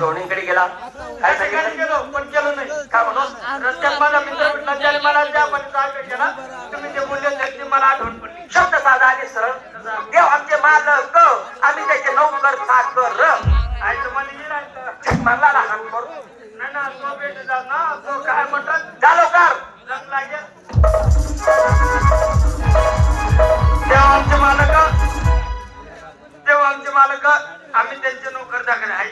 घेऊन इकडे गेला. काय सांगितलं? पण केलं नाही. का म्हणून? रस्त्यात माझा मित्र भेटला, त्याने मला त्या पण आग्रह केला. तुम्ही जे बोलले त्याची मला आठवण पडली. शब्द साधा आणि सरळ. देव आमचे मालक, आम्ही त्याचे नौकर चाकर. आयचं म्हणजे राहायचं. मला लहान करू. नाही ना, तो भेट जा ना, तो काय म्हणतात? झालो कर. जग लागेल. देव आमचे मालक, आम्ही त्यांचे नोकर चाकर आहे.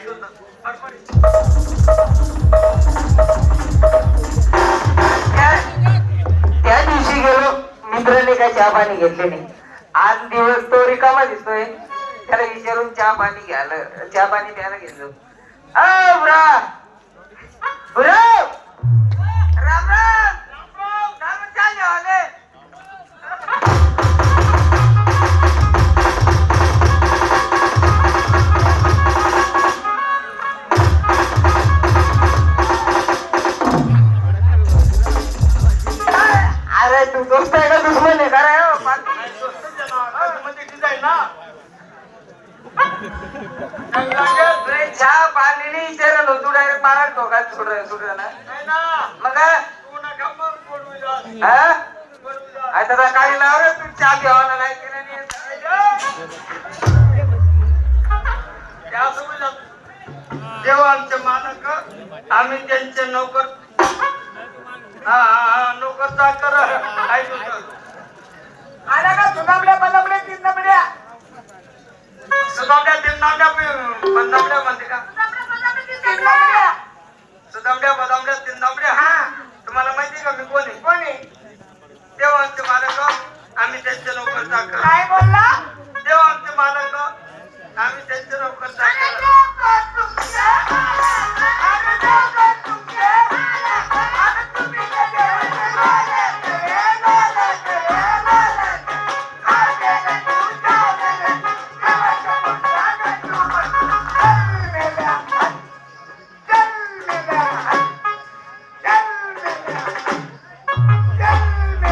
त्या दिवशी गेलो, मित्राने काही चहा पाणी घेतले नाही. आज दिवस तो रिकामा दिसतोय, त्याला विचारून चहा पाणी प्यायला घेतलो. राम राम. चहा घेवाले. अरे तू दोस्त आहे का दुश्मन आहे का रे? चहा पाणी नाही विचारलं होतो, डायरेक्ट मारा ठोकायला सुटलं ना. मग आता काही लाव रे, तू चहा घ्यावाला नाही केला नाही. देव आमचे मालक, आम्ही त्यांचे नोकर. नोकर चाकर. आल्या का सुनामड्या बनमड्या 3 नंबड्या? सुनामड्या 3 नंबड्या बनमड्या म्हणते